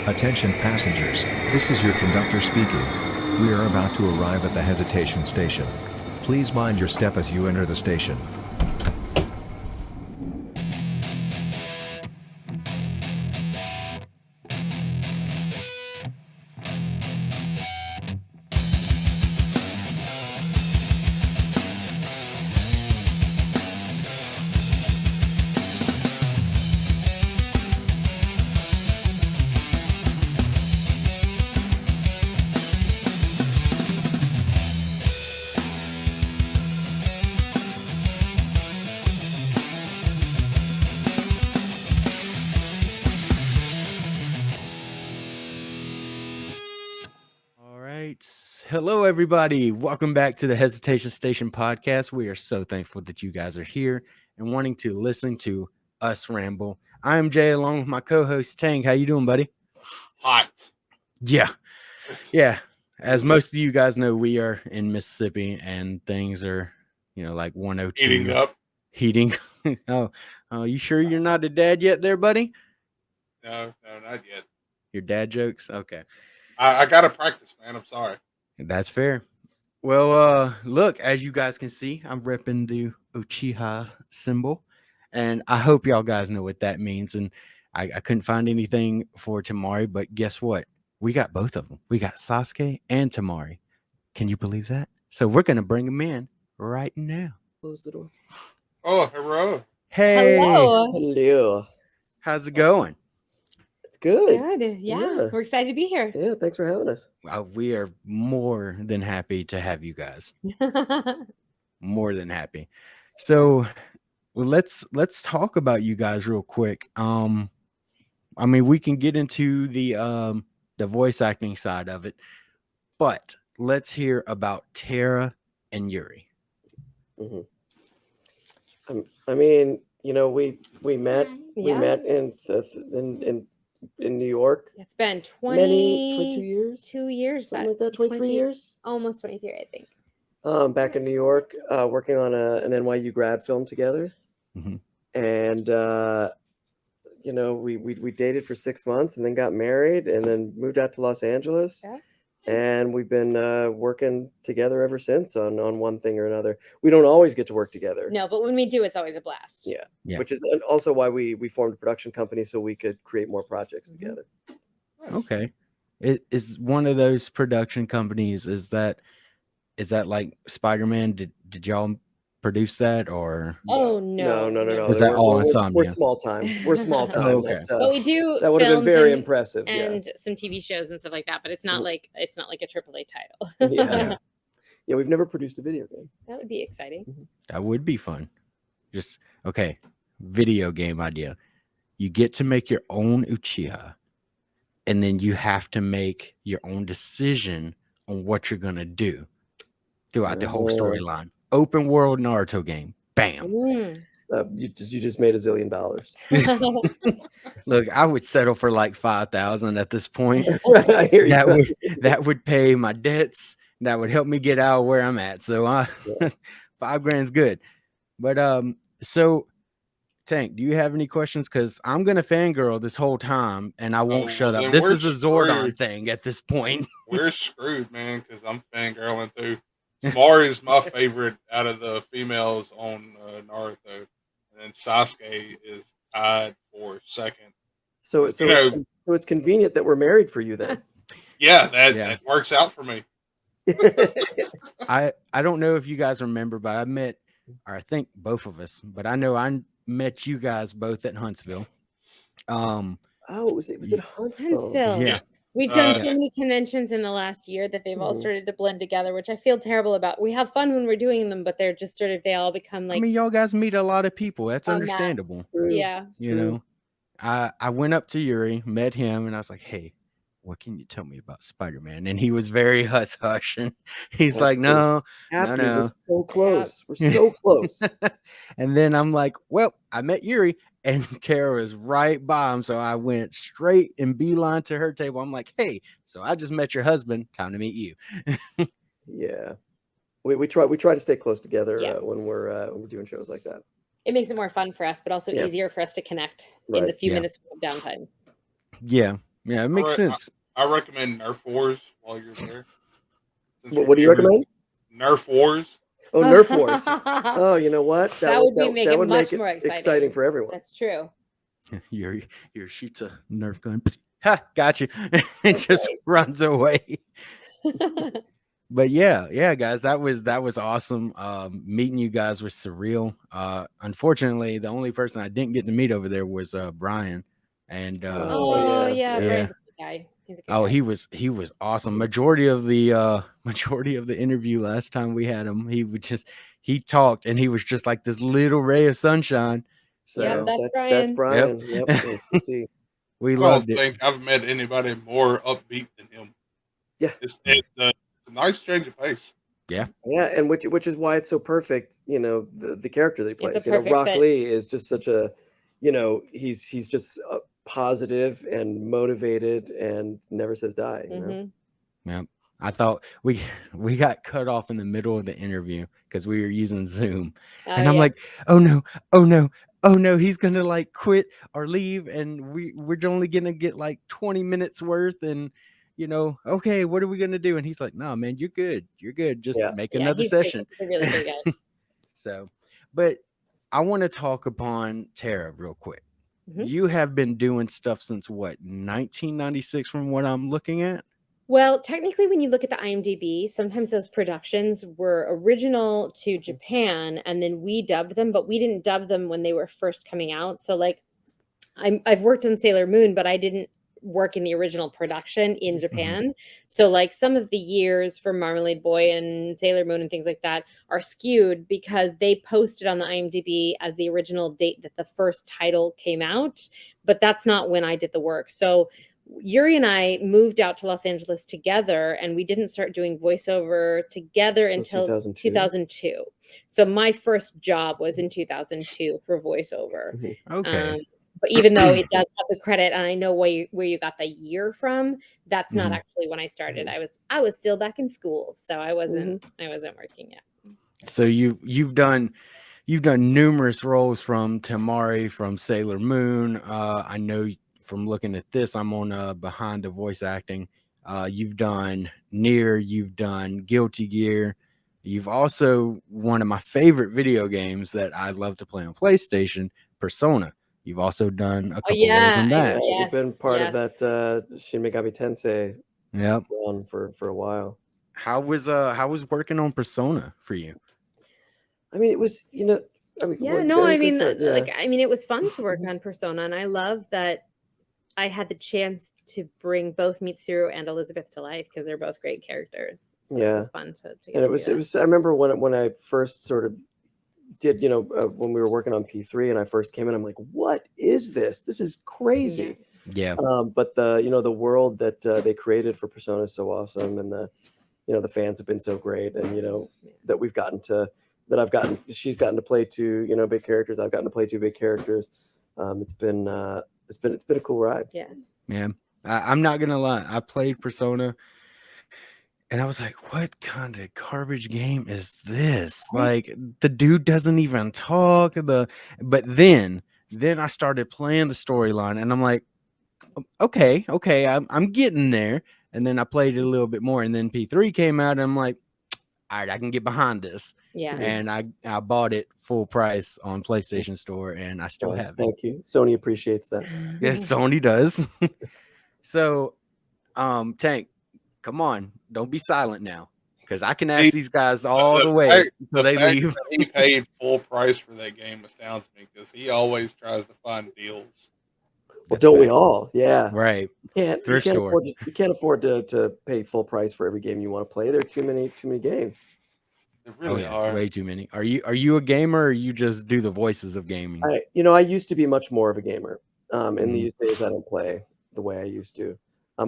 Attention passengers, this is your conductor speaking. We are about to arrive at the hesitation station. Please mind your step as you enter the station. Hello, everybody. Welcome back to the Hesitation Station podcast. We are so thankful that you guys are here and wanting to listen to us ramble. I am Jay, along with my co-host Tank. How you doing, buddy? Hot. Yeah. As most of you guys know, we are in Mississippi, and things are, like 102. Heating up. Heating. Oh, you sure you're not a dad yet, there, buddy? No, not yet. Your dad jokes? Okay. I gotta practice, man. I'm sorry. That's fair. Well, look, as you guys can see, I'm repping the Uchiha symbol, and I hope y'all guys know what that means. And I couldn't find anything for Temari, but guess what? We got both of them. We got Sasuke and Temari. Can you believe that? So we're going to bring them in right now. Close the door. Oh, hello. Hey. Hello. How's it going? It's good. Good. Yeah. We're excited to be here. Yeah, thanks for having us. We are more than happy to have you guys. More than happy. So let's talk about you guys real quick. I mean, we can get into the voice acting side of it, but let's hear about Tara and Yuri. Mm-hmm. I mean, we met in New York. It's been 22 years. 2 years. Something like that. 23 years. Almost 23, I think. Back in New York, working on an NYU grad film together, and we dated for 6 months and then got married and then moved out to Los Angeles. Yeah. And we've been working together ever since on one thing or another. We don't always get to work together. No, but when we do, it's always a blast. Yeah. Which is also why we formed a production company, so we could create more projects together. Okay. It is one of those production companies. Is that like Spider-Man? Did y'all produce that, or? Oh no. Is that all insomnia? We're small time. We're small time. Okay. But we do. That would have been very impressive. And some TV shows and stuff like that. But it's not like a AAA title. Yeah. We've never produced a video game. That would be exciting. That would be fun. Just okay. Video game idea. You get to make your own Uchiha, and then you have to make your own decision on what you're gonna do throughout the whole storyline. Open world Naruto game. Bam. You just made $1 zillion. Look, I would settle for like 5,000 at this point. I hear you. That would pay my debts. That would help me get out of where I'm at. So $5,000's good. But so Tank, do you have any questions? Because I'm gonna fangirl this whole time and I won't shut up. This is a Zordon thing at this point. We're screwed, man, because I'm fangirling too. Temari is my favorite out of the females on Naruto, and then Sasuke is tied for second. So it's convenient that we're married for you then. Yeah, that works out for me. I don't know if you guys remember, but I think both of us, but I know I met you guys both at Huntsville. Was it Huntsville? Yeah. We've done so many conventions in the last year that they've all started to blend together, which I feel terrible about. We have fun when we're doing them, but they're just they all become like. I mean, y'all guys meet a lot of people. That's understandable. Yeah. I went up to Yuri, met him, and I was like, hey, what can you tell me about Spider-Man? And he was very hush, and he's like, no. We're so close. We're so close. And then I'm like, well, I met Yuri, and Tara is right by him. So I went straight and beeline to her table. I'm like, hey, so I just met your husband. Time to meet you. Yeah. We try to stay close together when we're doing shows like that. It makes it more fun for us, but also easier for us to connect in the few minutes of downtimes. Yeah. Yeah, it makes sense. I recommend Nerf Wars while you're there. Since What do you recommend? Nerf Wars. Oh, Nerf Wars. Oh, you know what? That would make it would much make it more exciting for everyone. That's true. Your shoots a Nerf gun. Ha, got you. It just runs away. But yeah, guys, that was awesome. Meeting you guys was surreal. Unfortunately, the only person I didn't get to meet over there was Brian. And Oh yeah. yeah, Brian's a good guy. He's a good oh, guy. he was awesome. Majority of the interview last time we had him, he talked and he was just like this little ray of sunshine. So Yeah, that's that's Brian. Brian. Yep. See. we I loved don't it. think I've met anybody more upbeat than him. Yeah. It's a nice change of pace. Yeah, and which is why it's so perfect. You know, the character that he plays. It's a You know, perfect Rock fit. Lee is just such a, you know, he's just positive and motivated and never says die. You know? Mhm. Yeah. I thought we got cut off in the middle of the interview because we were using Zoom. Oh, And I'm yeah. like, oh no, he's gonna like quit or leave, and we're only gonna get like 20 minutes worth, and you know, okay, what are we gonna do? And he's like, no, man, you're good. Just Yeah. make Yeah, another he's great. session. He's a really good guy. So, but I want to talk upon Tara real quick. Mhm. You have been doing stuff since what, 1996 from what I'm looking at? Well, technically, when you look at the IMDb, sometimes those productions were original to Japan, and then we dubbed them, but we didn't dub them when they were first coming out. So, like, I've worked on Sailor Moon, but I didn't work in the original production in Japan. So, like, some of the years for Marmalade Boy and Sailor Moon and things like that are skewed because they posted on the IMDb as the original date that the first title came out, but that's not when I did the work. So Yuri and I moved out to Los Angeles together, and we didn't start doing voiceover together So until 2002. 2002. So my first job was in 2002 for voiceover. Okay. But even though it does have the credit, and I know where you got the year from, that's not actually when I started. I was still back in school, so I wasn't working yet. So you've done numerous roles from Temari, from Sailor Moon. I know from looking at this, I'm on behind the voice acting. You've done Nier, you've done Guilty Gear. You've also one of my favorite video games that I love to play on PlayStation, Persona. You've also done a couple roles in that. We've been part of yes. that Shin Megami Tensei Yep. run for a while. How was working on Persona for you? I mean, it was, you know, I mean, Yeah, what- no, I I think we mean, said, yeah. like, I mean, it was fun to work on Persona, and I love that I had the chance to bring both Mitsuru and Elizabeth to life because they're both great characters. So it was fun to get And to it do was. I remember when I first sort of did, you know, when we were working on P3 and I first came in, I'm like, what is this? This is crazy. Yeah. But the world that they created for Persona is so awesome, and the fans have been so great, and that she's gotten to play two big characters. I've gotten to play two big characters. It's been a cool ride. Yeah. Yeah. I'm not gonna lie. I played Persona and I was like, what kind of garbage game is this? Like the dude doesn't even talk. But then I started playing the storyline and I'm like, okay, I'm getting there. And then I played it a little bit more, and then P3 came out and I'm like, all right, I can get behind this. Yeah. And I bought it full price on PlayStation Store, and I still have it. Thank you. Sony appreciates that. Yes, Sony does. So, Tank, come on, don't be silent now, because I can ask these guys all the way until they leave. That he paid full price for that game astounds me because he always tries to find deals. Well, don't we all? Yeah. Right. You can't afford to pay full price for every game you want to play. There are too many games. They really are. Way too many. Are you a gamer, or you just do the voices of gaming? I used to be much more of a gamer. In these days, I don't play the way I used to. I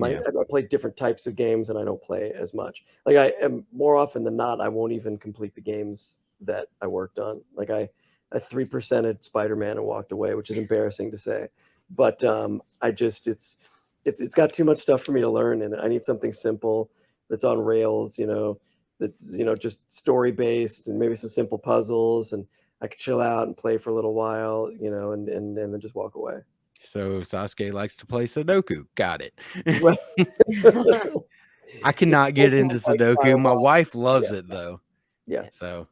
play different types of games, and I don't play as much. Like I am more often than not, I won't even complete the games that I worked on. Like I 3%ed Spider-Man and walked away, which is embarrassing to say. But it's got too much stuff for me to learn, and I need something simple that's on rails, that's just story based and maybe some simple puzzles, and I could chill out and play for a little while, and then just walk away. So Sasuke likes to play Sudoku. Got it. Well, I cannot get into Like Sudoku. My firewall. wife loves Yeah. it though. Yeah. So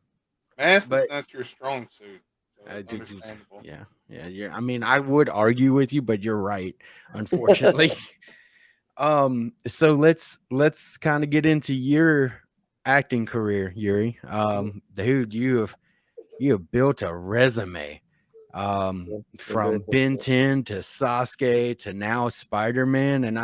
Math is But- not your strong suit, so I it's do- understandable. yeah. I mean, I would argue with you, but you're right. Unfortunately. So let's kind of get into your acting career, Yuri. Dude, you have built a resume. Yeah, I'm From very Ben fortunate. 10 to Sasuke to now Spider-Man. And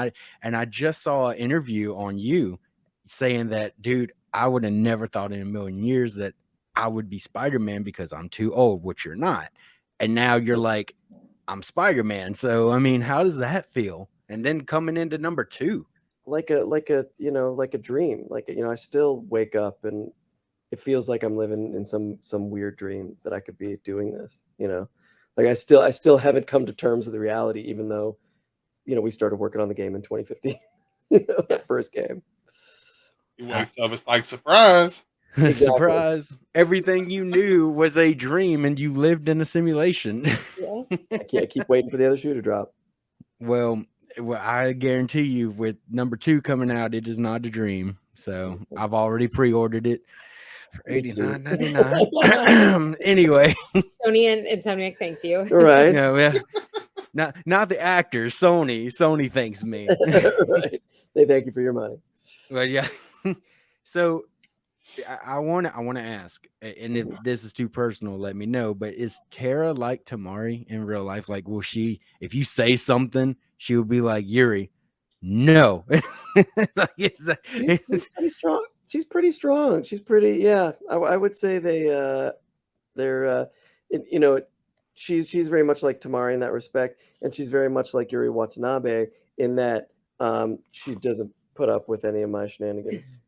I just saw an interview on you saying that, dude, I would have never thought in a million years that I would be Spider-Man because I'm too old, which you're not. And now you're like, I'm Spider-Man. So I mean, how does that feel? And then coming into number 2. Like a like a dream. Like, I still wake up and it feels like I'm living in some weird dream that I could be doing this, Like I still haven't come to terms with the reality, even though, we started working on the game in 2015. That first game. He wakes up, it's like surprise. Exactly. Surprise. Everything you knew was a dream and you lived in a simulation. Yeah. I keep waiting for the other shoe to drop. Well, I guarantee you, with number 2 coming out, it is not a dream. So I've already pre-ordered it for Me too. $89.99. Anyway, Sony and Insomniac thanks you. Right. yeah, not the actors. Sony thanks me. Right. They thank you for your money. But yeah, so I want to ask, and if this is too personal, let me know. But is Tara like Temari in real life? Like, will she, if you say something, she will be like, Yuri, no. Like, She's pretty strong. She's pretty strong. She's pretty. Yeah, I would say they're she's very much like Temari in that respect, and she's very much like Yuri Watanabe in that she doesn't put up with any of my shenanigans.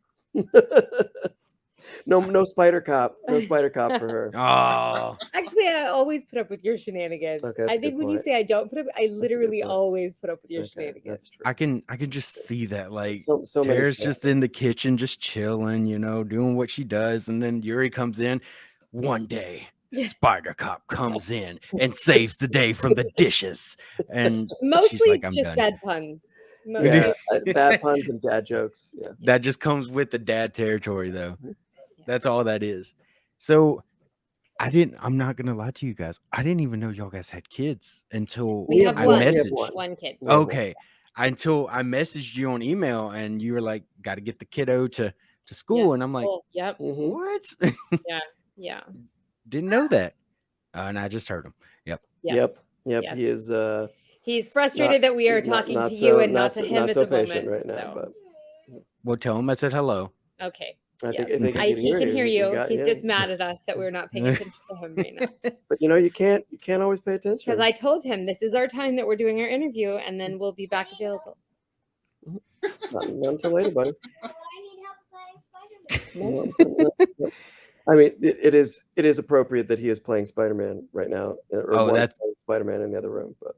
No spider cop for her. Oh, Actually, I always put up with your shenanigans. Okay, that's I a think good when you point. say I don't put up, I a good literally point. always put up with your Okay, shenanigans. that's true. I can just see that. Like, So many Tara's times. just in the kitchen, just chilling, doing what she does, and then Yuri comes in. One day, Spider Cop comes in and saves the day from the dishes, and Mostly she's like, it's "I'm just done." bad puns. Mostly. Yeah, bad puns and dad jokes. Yeah. That just comes with the dad territory, though. Mhm. That's all that is. So I'm not gonna lie to you guys. I didn't even know y'all guys had kids until We have I one. messaged. One kid. We have one. Okay. Until I messaged you on email and you were like, got to get the kiddo to school. Yeah. And I'm like, Oh, yep. Mhm. what? Yeah. Didn't know that. And I just heard him. Yep. Yep. Yes. He is. He's frustrated that we are he's not- talking not to so- you and not not to so- him not at so the patient moment. right now, so. Well, tell him I said hello. Okay. I Yes. think Okay. he He can hear you. got He's you. just mad at us that we're not paying attention to him right now. But you can't always pay attention. Because I told him this is our time that we're doing our interview, and then we'll be back available. not until later, buddy. I need help playing No, Spider-Man. no. I mean, it is appropriate that he is playing Spider-Man right now, or Oh, was that's- playing Spider-Man in the other room. But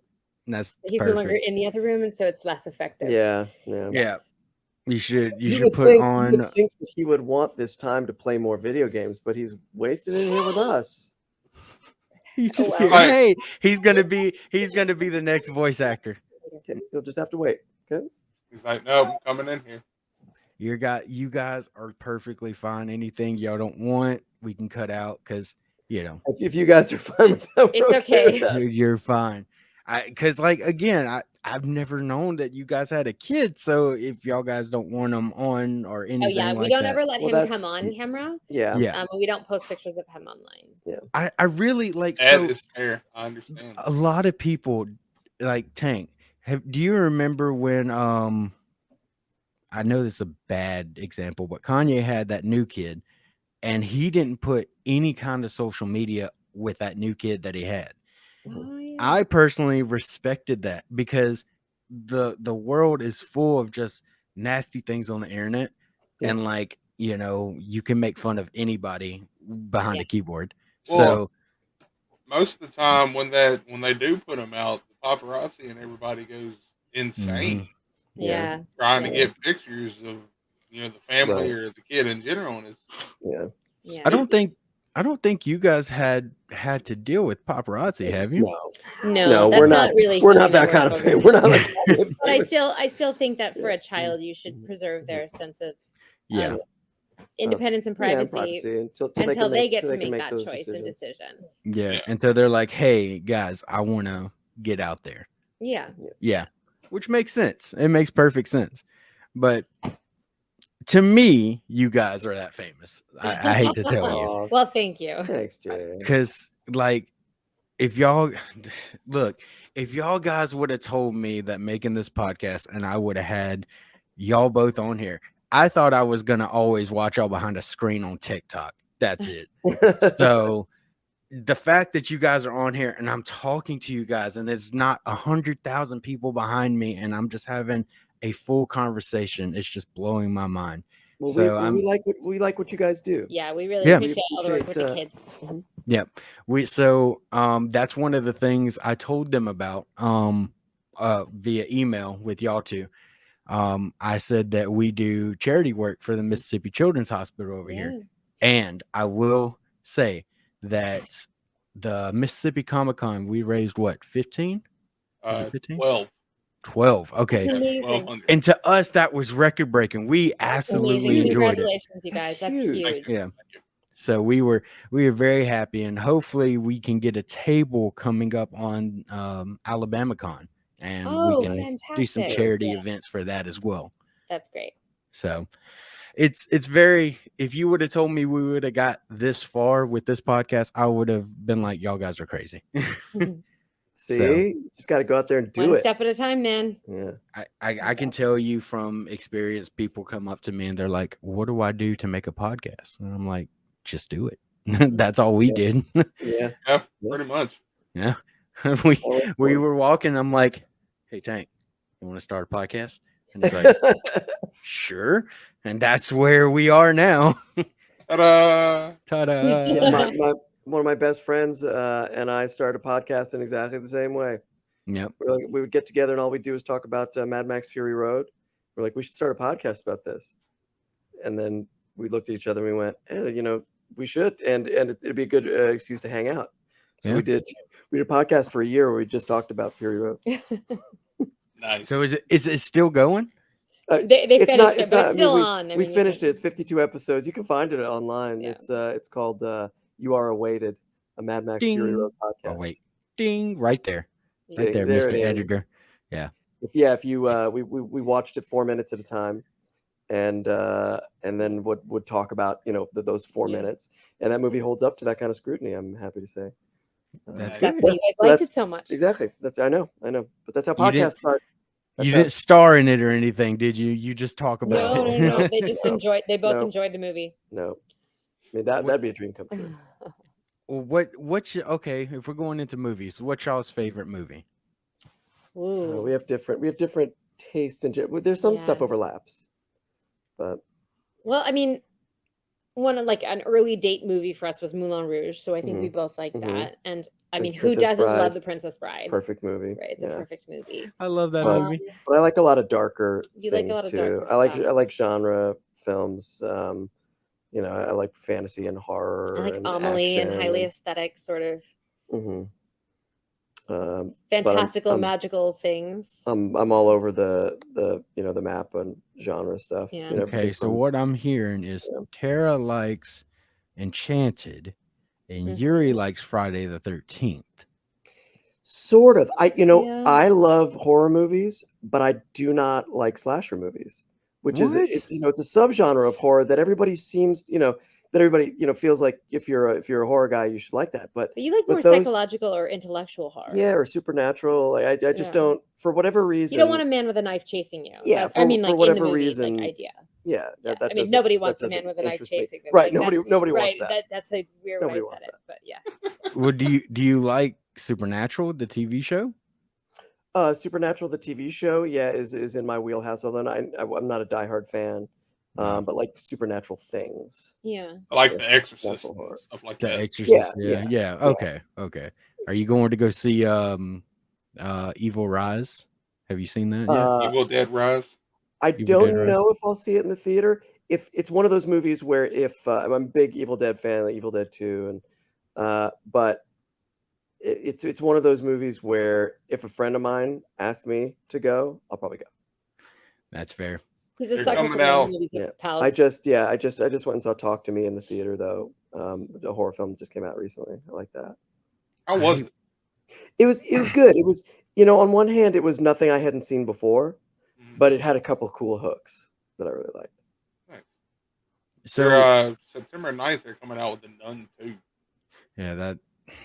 That's He's no longer perfect. in the other room, and so it's less effective. yeah. Yes. You should You would put think, on. you would think that he would want this time to play more video games, but he's wasted it here with us. You just well. hey, he's gonna be the next voice actor. Okay, you'll just have to wait. Okay. He's like, nope, I'm coming in here. You guys are perfectly fine. Anything y'all don't want, we can cut out because If you guys are fine with that, It's we're okay. with that. you're fine. Because like again, I've never known that you guys had a kid. So if y'all guys don't want them on or anything, Oh yeah, we like don't that, ever let Well, him that's- come on camera. Yeah. yeah, We don't post pictures of him online. I really like. That So is fair. I understand. a lot of people like Tank. Do you remember when I know this is a bad example, but Kanye had that new kid and he didn't put any kind of social media with that new kid that he had. Oh yeah. I personally respected that because the world is full of just nasty things on the internet. Yeah. And like, you can make fun of anybody behind Yeah. a keyboard. Well, So Most of the time when they do put them out, the paparazzi and everybody goes insane Yeah. trying to Yeah. get pictures of the family Right. or the kid in general. And it's Yeah. Yeah. I don't think I don't think you guys had to deal with paparazzi, have you? No, that's we're not really. We're not something that kind of focusing thing. We're not on. like that. But I still think that for a child, you should preserve their sense of Yeah. independence and privacy until they get to can make that those choice and decisions. decision. Yeah. And so they're like, hey, guys, I want to get out there. Yeah. Yeah. Which makes sense. It makes perfect sense. But to me, you guys are that famous. I hate to tell you. Aw, Well, thank you. thanks, Jay. Because, like, if y'all look, if y'all guys would have told me that making this podcast and I would have had y'all both on here, I thought I was going to always watch y'all behind a screen on TikTok. That's it. So the fact that you guys are on here and I'm talking to you guys and it's not 100,000 people behind me and I'm just having a full conversation, it's just blowing my mind. Well, So we like what you guys do. Yeah, we really Yeah. appreciate all the work with the kids. Yep. That's one of the things I told them about via email with y'all two. I said that we do charity work for the Mississippi Children's Hospital over here. And I will say that the Mississippi Comic-Con, we raised what, 15? Was it 15? 12. Okay. That's amazing. 1,200. And to us, that was record breaking. We absolutely enjoyed it. Congratulations, you guys. That's huge. Yeah. So we were very happy, and hopefully we can get a table coming up on AlabamaCon, and we can do some charity events for that as well. That's great. So it's very. If you would have told me we would have got this far with this podcast, I would have been like, y'all guys are crazy. See, just got to go out there and do One it. step at a time, man. Yeah. I can tell you from experience, people come up to me and they're like, what do I do to make a podcast? And I'm like, just do it. That's all we did. Yeah. Yeah, pretty much. Yeah. we were walking. I'm like, hey, Tank, you want to start a podcast? And he's like, sure. And that's where we are now. Ta-da! Ta-da! One of my best friends and I started a podcast in exactly the same way. Yep. We would get together and all we do is talk about Mad Max Fury Road. We're like, we should start a podcast about this. And then we looked at each other and we went, we should. And it'd be a good excuse to hang out. So we did a podcast for a year where we just talked about Fury Road. Nice. So is it still going? They finished it, but it's still on. We finished it. It's 52 episodes. You can find it online. Yeah. It's called You Are Awaited, a Mad Max Fury Road podcast. Oh wait, ding! Right there, Ding, there, Mr. Editor. Yeah. If you we watched it 4 minutes at a time, and then would talk about those 4 minutes, and that movie holds up to that kind of scrutiny. I'm happy to say. That's why good. you guys liked it so much. Exactly. I know, but that's how podcasts start. You didn't star in it or anything, did you? You just talk about it. No. They just enjoyed. They both enjoyed the movie. No, I mean that'd be a dream come true. Well, okay? If we're going into movies, what's y'all's favorite movie? Ooh. We have different tastes and there's some stuff overlaps, but I mean, an early date movie for us was Moulin Rouge, so I think we both like that. And I mean, who doesn't love The Princess Bride? Perfect movie, right? It's a perfect movie. I love that movie. But I like a lot of darker You things like a lot of too. darker I like genre films. I like fantasy and horror. I like and Amelie action and highly aesthetic sort of Mm-hmm. fantastical, magical things. I'm all over the map and genre stuff. Yeah. Okay, so what I'm hearing is Tara likes Enchanted, and Yuri likes Friday the 13th. Sort of. I love horror movies, but I do not like slasher movies, which is it's a subgenre of horror that everybody seems that everybody feels like if you're a horror guy you should like that, but you like more psychological or intellectual horror, or supernatural. Like I just don't, for whatever reason. You don't want a man with a knife chasing you. Yeah, for whatever movie, reason, idea. Yeah, I mean, nobody wants a man with a knife chasing them. Right, nobody wants that. That's a weird way to say it, but yeah. Well, do you like Supernatural, the TV show? Supernatural, the TV show, is in my wheelhouse. Although I'm not a diehard fan, but like supernatural things. Yeah, I like The Exorcist, stuff like that. The Exorcist, yeah. Okay. Are you going to go see Evil Rise? Have you seen that yet? Evil Dead Rise. I don't know if I'll see it in the theater. if it's one of those movies where if I'm a big Evil Dead fan, like Evil Dead 2, and but it's one of those movies where if a friend of mine asks me to go, I'll probably go. That's fair. He's a They're sucker for coming going out. to movies with Yeah. pals. I just went and saw Talk to Me in the theater though. The horror film just came out recently. I like that. How was it? It was good. It was, on one hand, it was nothing I hadn't seen before, Mhm. but it had a couple cool hooks that I really liked. Nice. So They're, September 9th, they're coming out with The Nun 2. yeah,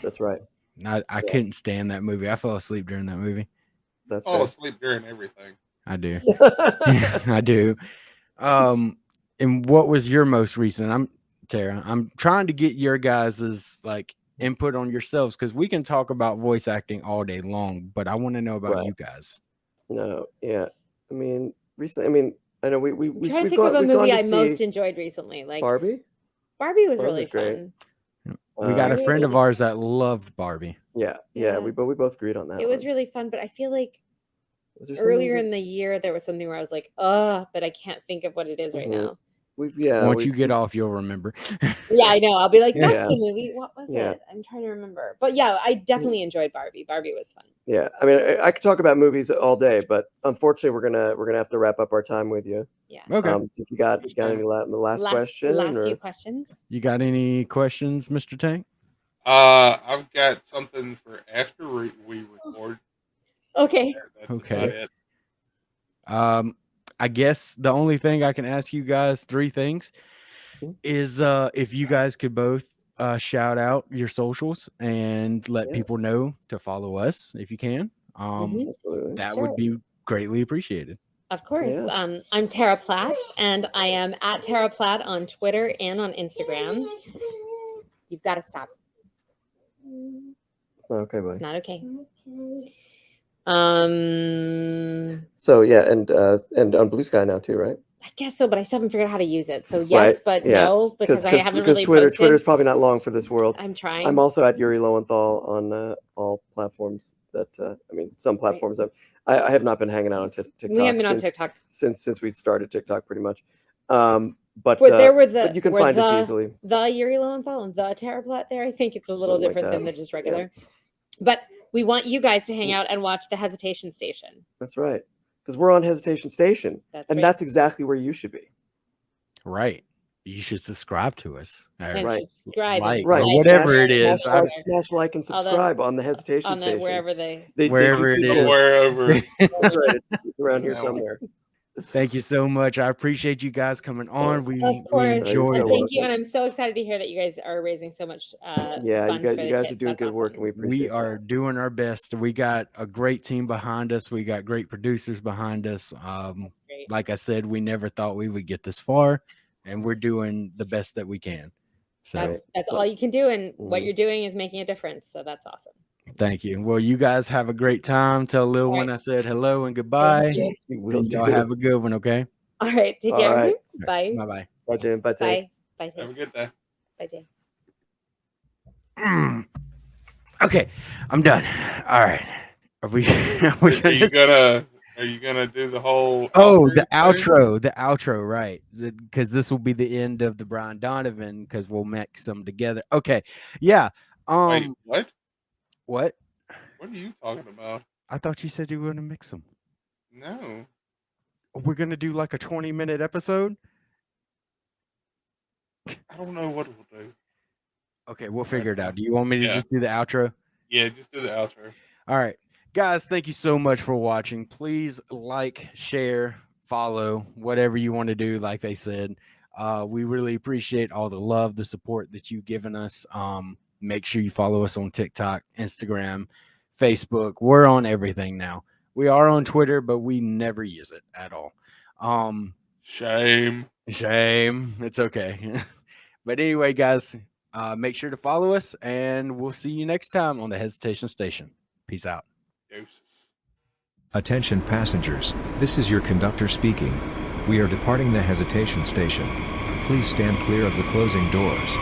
That's right. I couldn't stand that movie. I fell asleep during that movie. That's Fall fair. asleep during everything. I do. I do. And what was your most recent? Tara. I'm trying to get your guys's like input on yourselves because we can talk about voice acting all day long, but I want to know about Right. you guys. No, yeah. I mean, recently. I mean, I know we I'm trying to we've think of a we've gone movie to I most see enjoyed recently. Like Barbie. Barbie was Barbie really was great. fun. We got a Barbie friend was of ours that loved Barbie. Yeah. Yeah. We both agreed on that. It was one. really fun, but I feel like Was there something earlier that- in the year there was something where I was like, but I can't think of what it is right Mhm. now. Once you get off, you'll remember. Yeah, I know. I'll be like, that's Yeah. the movie. What was Yeah. it? I'm trying to remember. But yeah, I definitely enjoyed Barbie. Barbie was fun. Yeah, I mean, I could talk about movies all day, but unfortunately, we're gonna have to wrap up our time with you. Yeah. Okay. So if you got any last question, Last or few questions. You got any questions, Mr. Tank? I've got something for after we record. Okay. That's Okay. about it. I guess the only thing I can ask you guys, 3 things, is if you guys could both shout out your socials and let Yeah. people know to follow us if you can. Absolutely. That Sure. would be greatly appreciated. Of course. Yeah. I'm Tara Platt, and I am at Tara Platt on Twitter and on Instagram. You've got to stop. It's not okay, buddy. It's not okay. So yeah, and on Blue Sky now too, right? I guess so, but I still haven't figured out how to use it. So yes, Right, but yeah. no, because I haven't really Twitter's posted. probably not long for this world. I'm trying. I'm also at Yuri Lowenthal on all platforms. Some platforms. I have not been hanging out on TikTok. We haven't been on TikTok since we started TikTok, pretty much. But there were but you can find us easily. The Yuri Lowenthal and the Tara Platt there. I think it's a little Something like different than that. the just regular. But we want you guys to hang out and watch the Hesitation Station. That's right, because we're on Hesitation Station, That's that's exactly where you should be. Right. You should subscribe to us. Or And Right. subscribe. Like, and Right, or like whatever it smash, is. smash like, and subscribe on the Hesitation on the, Station. wherever they. They do Wherever it keep is. us- Wherever. That's right. It's around here Yeah. somewhere. Thank you so much. I appreciate you guys coming on. We Of course. enjoyed You're so And it. thank you, and I'm so excited to hear that you guys are raising so much. Yeah, funds for the you guys are kids. doing That's good work, awesome. and we appreciate We are doing our best. We got a great team behind us. We got great producers behind us. Great. Like I said, we never thought we would get this far, and we're doing the best that we can. So That's all you can do, and what Mhm. you're doing is making a difference. So that's awesome. thank you. Well, you guys have a great time. Tell Lil All one right. I said hello and goodbye. you. Will And y'all do. have a good one, okay? All right. Take All care. right. Bye. Bye bye. Bye, Jim. Bye, Tank. Bye. Bye. Have a Tay. good day. Bye. Tay. Okay, I'm done. All right. Are we? Are Are you gonna do the whole? Oh, the thing? outro, right? Because this will be the end of the Brian Donovan. Because we'll mix them together. Okay, yeah. Wait, what? What? What are you talking about? I thought you said you were gonna mix them. No. We're gonna do like a 20-minute episode. I don't know what we'll do. Okay, we'll figure it out. Do you want me to Yeah. just do the outro? Yeah, just do the outro. All right, guys, thank you so much for watching. Please like, share, follow, whatever you want to do. Like they said, we really appreciate all the love, the support that you've given us. Make sure you follow us on TikTok, Instagram, Facebook. We're on everything now. We are on Twitter, but we never use it at all. Shame. Shame. It's okay. But anyway, guys, make sure to follow us, and we'll see you next time on the Hesitation Station. Peace out. Deuces. Attention passengers, this is your conductor speaking. We are departing the hesitation station. Please stand clear of the closing doors.